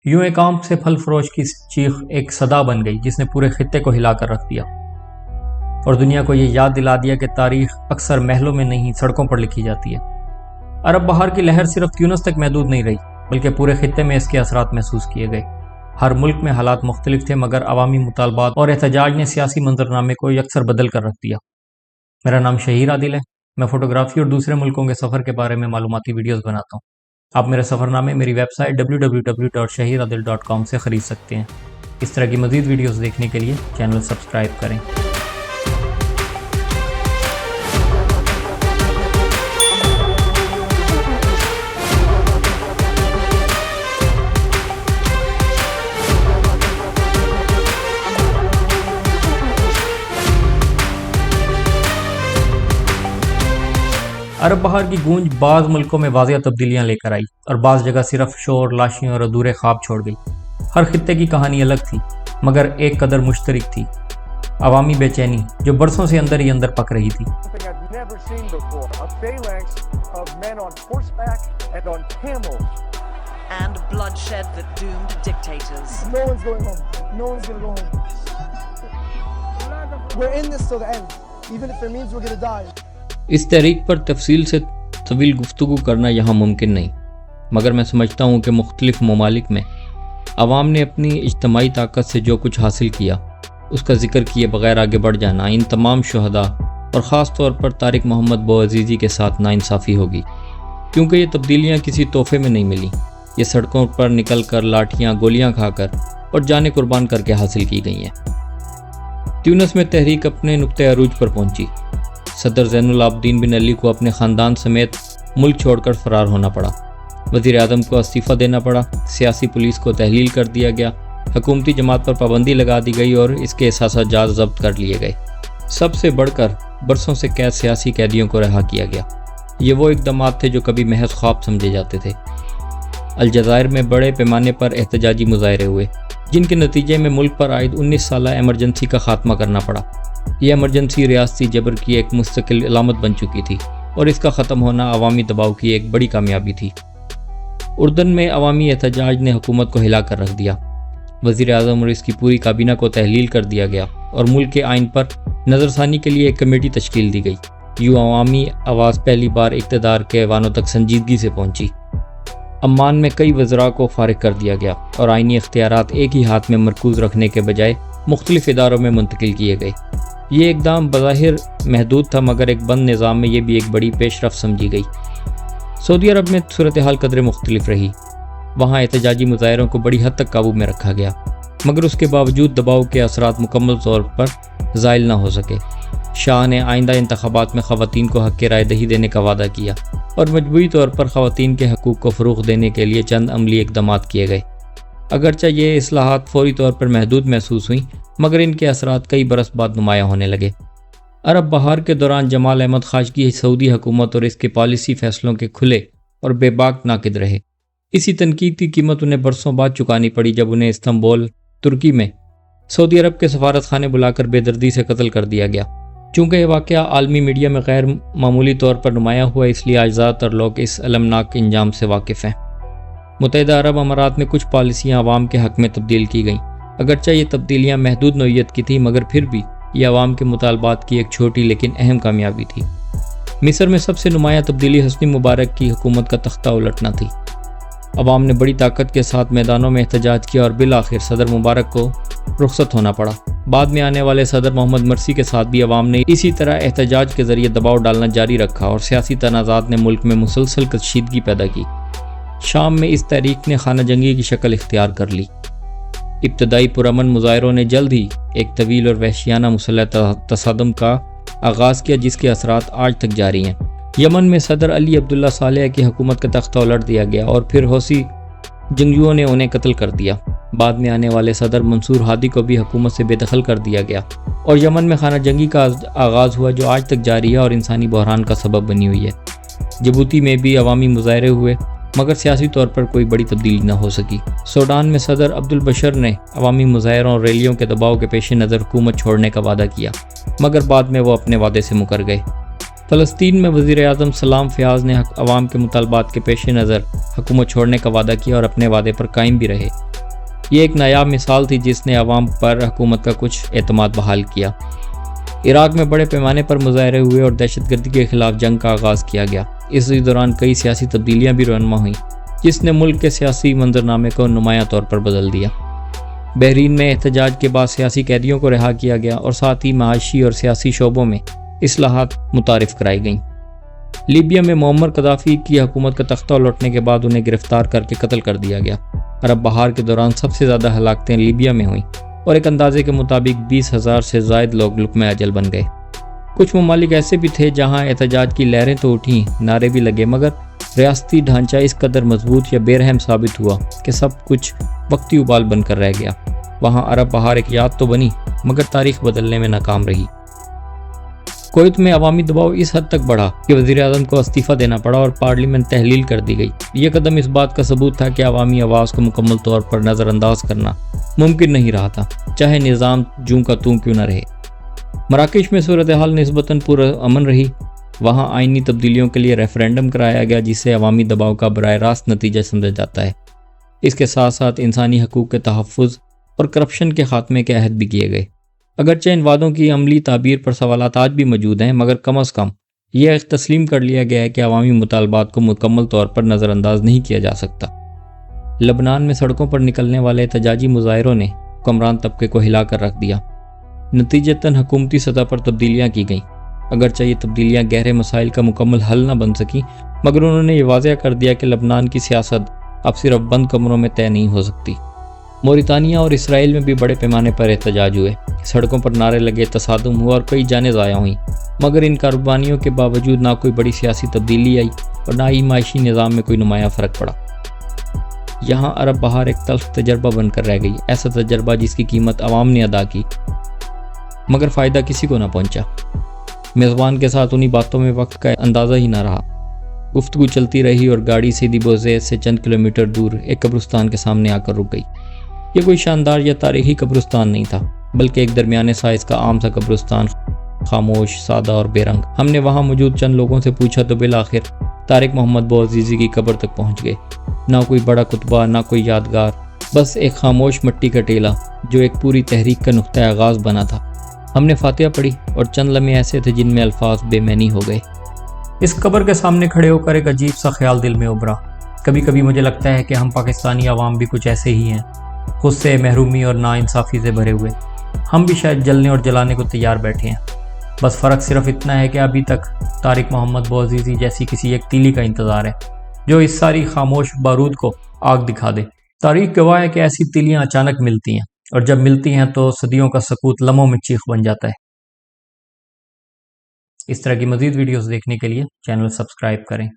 یوں ایک عام سے پھل فروش کی چیخ ایک صدا بن گئی جس نے پورے خطے کو ہلا کر رکھ دیا اور دنیا کو یہ یاد دلا دیا کہ تاریخ اکثر محلوں میں نہیں سڑکوں پر لکھی جاتی ہے۔ عرب بہار کی لہر صرف تیونس تک محدود نہیں رہی بلکہ پورے خطے میں اس کے اثرات محسوس کیے گئے۔ ہر ملک میں حالات مختلف تھے مگر عوامی مطالبات اور احتجاج نے سیاسی منظرنامے کو یکسر بدل کر رکھ دیا۔ میرا نام شہیر عادل ہے۔ میں فوٹوگرافی اور دوسرے ملکوں کے سفر کے بارے میں معلوماتی ویڈیوز بناتا ہوں۔ آپ میرے سفر نامے میری ویب سائٹ www.shahiradil.com سے خرید سکتے ہیں۔ اس طرح کی مزید ویڈیوز دیکھنے کے لیے چینل سبسکرائب کریں۔ عرب بہار کی گونج بعض ملکوں میں واضح تبدیلیاں لے کر آئی اور بعض جگہ صرف شور، لاشیں اور ادھورے خواب چھوڑ گئی۔ ہر خطے کی کہانی الگ تھی مگر ایک قدر مشترک تھی، عوامی بے چینی جو برسوں سے اندر ہی اندر پک رہی تھی۔ اس تحریک پر تفصیل سے طویل گفتگو کرنا یہاں ممکن نہیں، مگر میں سمجھتا ہوں کہ مختلف ممالک میں عوام نے اپنی اجتماعی طاقت سے جو کچھ حاصل کیا اس کا ذکر کیے بغیر آگے بڑھ جانا ان تمام شہداء اور خاص طور پر طارق محمد بوعزیزی کے ساتھ ناانصافی ہوگی، کیونکہ یہ تبدیلیاں کسی تحفے میں نہیں ملیں، یہ سڑکوں پر نکل کر، لاٹھیاں، گولیاں کھا کر اور جانیں قربان کر کے حاصل کی گئی ہیں۔ تیونس میں تحریک اپنے نقطۂ عروج پر پہنچی۔ صدر زین العابدین بن علی کو اپنے خاندان سمیت ملک چھوڑ کر فرار ہونا پڑا، وزیر اعظم کو استعفیٰ دینا پڑا، سیاسی پولیس کو تحلیل کر دیا گیا، حکومتی جماعت پر پابندی لگا دی گئی اور اس کے اثاثہ جات ضبط کر لیے گئے۔ سب سے بڑھ کر برسوں سے قید سیاسی قیدیوں کو رہا کیا گیا۔ یہ وہ اقدامات تھے جو کبھی محض خواب سمجھے جاتے تھے۔ الجزائر میں بڑے پیمانے پر احتجاجی مظاہرے ہوئے جن کے نتیجے میں ملک پر عائد 19 سالہ ایمرجنسی کا خاتمہ کرنا پڑا۔ یہ ایمرجنسی ریاستی جبر کی ایک مستقل علامت بن چکی تھی اور اس کا ختم ہونا عوامی دباؤ کی ایک بڑی کامیابی تھی۔ اردن میں عوامی احتجاج نے حکومت کو ہلا کر رکھ دیا، وزیر اعظم اور اس کی پوری کابینہ کو تحلیل کر دیا گیا اور ملک کے آئین پر نظر ثانی کے لیے ایک کمیٹی تشکیل دی گئی۔ یوں عوامی آواز پہلی بار اقتدار کے ایوانوں تک سنجیدگی سے پہنچی۔ عمان میں کئی وزراء کو فارغ کر دیا گیا اور آئینی اختیارات ایک ہی ہاتھ میں مرکوز رکھنے کے بجائے مختلف اداروں میں منتقل کیے گئے۔ یہ اقدام بظاہر محدود تھا مگر ایک بند نظام میں یہ بھی ایک بڑی پیش رفت سمجھی گئی۔ سعودی عرب میں صورتحال قدرے مختلف رہی۔ وہاں احتجاجی مظاہروں کو بڑی حد تک قابو میں رکھا گیا مگر اس کے باوجود دباؤ کے اثرات مکمل طور پر زائل نہ ہو سکے۔ شاہ نے آئندہ انتخابات میں خواتین کو حق رائے دہی دینے کا وعدہ کیا اور مجموعی طور پر خواتین کے حقوق کو فروغ دینے کے لیے چند عملی اقدامات کیے گئے۔ اگرچہ یہ اصلاحات فوری طور پر محدود محسوس ہوئیں مگر ان کے اثرات کئی برس بعد نمایاں ہونے لگے۔ عرب بہار کے دوران جمال احمد خاشقجی سعودی حکومت اور اس کے پالیسی فیصلوں کے کھلے اور بے باک ناقد رہے۔ اسی تنقید کی قیمت انہیں برسوں بعد چکانی پڑی جب انہیں استنبول، ترکی میں سعودی عرب کے سفارت خانے بلا کر بے دردی سے قتل کر دیا گیا۔ چونکہ یہ واقعہ عالمی میڈیا میں غیر معمولی طور پر نمایاں ہوا اس لیے آج زیادہ تر لوگ اس المناک انجام سے واقف ہیں۔ متحدہ عرب امارات میں کچھ پالیسیاں عوام کے حق میں تبدیل کی گئیں۔ اگرچہ یہ تبدیلیاں محدود نوعیت کی تھیں مگر پھر بھی یہ عوام کے مطالبات کی ایک چھوٹی لیکن اہم کامیابی تھی۔ مصر میں سب سے نمایاں تبدیلی حسنی مبارک کی حکومت کا تختہ الٹنا تھی۔ عوام نے بڑی طاقت کے ساتھ میدانوں میں احتجاج کیا اور بالآخر صدر مبارک کو رخصت ہونا پڑا۔ بعد میں آنے والے صدر محمد مرسی کے ساتھ بھی عوام نے اسی طرح احتجاج کے ذریعے دباؤ ڈالنا جاری رکھا اور سیاسی تنازعات نے ملک میں مسلسل کشیدگی پیدا کی۔ شام میں اس تحریک نے خانہ جنگی کی شکل اختیار کر لی۔ ابتدائی پرامن مظاہروں نے جلد ہی ایک طویل اور وحشیانہ مسلح تصادم کا آغاز کیا جس کے اثرات آج تک جاری ہیں۔ یمن میں صدر علی عبداللہ صالح کی حکومت کا تختہ الٹ دیا گیا اور پھر حوثی جنگجوؤں نے انہیں قتل کر دیا۔ بعد میں آنے والے صدر منصور ہادی کو بھی حکومت سے بے دخل کر دیا گیا اور یمن میں خانہ جنگی کا آغاز ہوا جو آج تک جاری ہے اور انسانی بحران کا سبب بنی ہوئی ہے۔ جبوتی میں بھی عوامی مظاہرے ہوئے مگر سیاسی طور پر کوئی بڑی تبدیلی نہ ہو سکی۔ سوڈان میں صدر عبد البشر نے عوامی مظاہروں اور ریلیوں کے دباؤ کے پیش نظر حکومت چھوڑنے کا وعدہ کیا مگر بعد میں وہ اپنے وعدے سے مکر گئے۔ فلسطین میں وزیر اعظم سلام فیاض نے عوام کے مطالبات کے پیش نظر حکومت چھوڑنے کا وعدہ کیا اور اپنے وعدے پر قائم بھی رہے۔ یہ ایک نایاب مثال تھی جس نے عوام پر حکومت کا کچھ اعتماد بحال کیا۔ عراق میں بڑے پیمانے پر مظاہرے ہوئے اور دہشت گردی کے خلاف جنگ کا آغاز کیا گیا۔ اس دوران کئی سیاسی تبدیلیاں بھی رونما ہوئیں جس نے ملک کے سیاسی منظرنامے کو نمایاں طور پر بدل دیا۔ بحرین میں احتجاج کے بعد سیاسی قیدیوں کو رہا کیا گیا اور ساتھ ہی معاشی اور سیاسی شعبوں میں اصلاحات متعارف کرائی گئیں۔ لیبیا میں معمر قذافی کی حکومت کا تختہ لوٹنے کے بعد انہیں گرفتار کر کے قتل کر دیا گیا۔ عرب بہار کے دوران سب سے زیادہ ہلاکتیں لیبیا میں ہوئیں اور ایک اندازے کے مطابق 20,000 سے زائد لوگ لقمہ اجل بن گئے۔ کچھ ممالک ایسے بھی تھے جہاں احتجاج کی لہریں تو اٹھیں، نعرے بھی لگے، مگر ریاستی ڈھانچہ اس قدر مضبوط یا بے رحم ثابت ہوا کہ سب کچھ وقتی ابال بن کر رہ گیا۔ وہاں عرب بہار ایک یاد تو بنی مگر تاریخ بدلنے میں ناکام رہی۔ کویت میں عوامی دباؤ اس حد تک بڑھا کہ وزیر اعظم کو استعفیٰ دینا پڑا اور پارلیمنٹ تحلیل کر دی گئی۔ یہ قدم اس بات کا ثبوت تھا کہ عوامی آواز کو مکمل طور پر نظر انداز کرنا ممکن نہیں رہا تھا، چاہے نظام جوں کا توں کیوں نہ رہے۔ مراکش میں صورتحال نسبتاً پرامن رہی۔ وہاں آئینی تبدیلیوں کے لیے ریفرینڈم کرایا گیا جسے عوامی دباؤ کا براہ راست نتیجہ سمجھا جاتا ہے۔ اس کے ساتھ ساتھ انسانی حقوق کے تحفظ اور کرپشن کے خاتمے کے عہد بھی کیے گئے۔ اگرچہ ان وعدوں کی عملی تعبیر پر سوالات آج بھی موجود ہیں، مگر کم از کم یہ تسلیم کر لیا گیا ہے کہ عوامی مطالبات کو مکمل طور پر نظر انداز نہیں کیا جا سکتا۔ لبنان میں سڑکوں پر نکلنے والے احتجاجی مظاہروں نے حکمران طبقے کو ہلا کر رکھ دیا۔ نتیجتاً حکومتی سطح پر تبدیلیاں کی گئیں۔ اگرچہ یہ تبدیلیاں گہرے مسائل کا مکمل حل نہ بن سکیں، مگر انہوں نے یہ واضح کر دیا کہ لبنان کی سیاست اب صرف بند کمروں میں طے نہیں ہو سکتی۔ موریتانیہ اور اسرائیل میں بھی بڑے پیمانے پر احتجاج ہوئے، سڑکوں پر نعرے لگے، تصادم ہوا اور کئی جانیں ضائع ہوئیں، مگر ان قربانیوں کے باوجود نہ کوئی بڑی سیاسی تبدیلی آئی اور نہ ہی معاشی نظام میں کوئی نمایاں فرق پڑا۔ یہاں عرب بہار ایک تلخ تجربہ بن کر رہ گئی، ایسا تجربہ جس کی قیمت عوام نے ادا کی مگر فائدہ کسی کو نہ پہنچا۔ میزبان کے ساتھ انہی باتوں میں وقت کا اندازہ ہی نہ رہا۔ گفتگو چلتی رہی اور گاڑی سیدھی بوزید سے چند کلومیٹر دور ایک قبرستان کے سامنے آ کر رک گئی۔ یہ کوئی شاندار یا تاریخی قبرستان نہیں تھا، بلکہ ایک درمیانے سائز کا عام سا قبرستان، خاموش، سادہ اور بے رنگ۔ ہم نے وہاں موجود چند لوگوں سے پوچھا تو بالآخر طارق محمد بوعزیزی کی قبر تک پہنچ گئے۔ نہ کوئی بڑا کتبہ، نہ کوئی یادگار، بس ایک خاموش مٹی کا ٹیلہ جو ایک پوری تحریک کا نقطہ آغاز بنا تھا۔ ہم نے فاتحہ پڑھی اور چند لمحے ایسے تھے جن میں الفاظ بے معنی ہو گئے۔ اس قبر کے سامنے کھڑے ہو کر ایک عجیب سا خیال دل میں ابھرا۔ کبھی کبھی مجھے لگتا ہے کہ ہم پاکستانی عوام بھی کچھ ایسے ہی ہیں، غصے، محرومی اور ناانصافی سے بھرے ہوئے۔ ہم بھی شاید جلنے اور جلانے کو تیار بیٹھے ہیں، بس فرق صرف اتنا ہے کہ ابھی تک طارق محمد بوعزیزی جیسی کسی ایک تیلی کا انتظار ہے جو اس ساری خاموش بارود کو آگ دکھا دے۔ تاریخ گواہ ہے کہ ایسی تیلیاں اچانک ملتی ہیں، اور جب ملتی ہیں تو صدیوں کا سکوت لمحوں میں چیخ بن جاتا ہے۔ اس طرح کی مزید ویڈیوز دیکھنے کے لیے چینل سبسکرائب کریں۔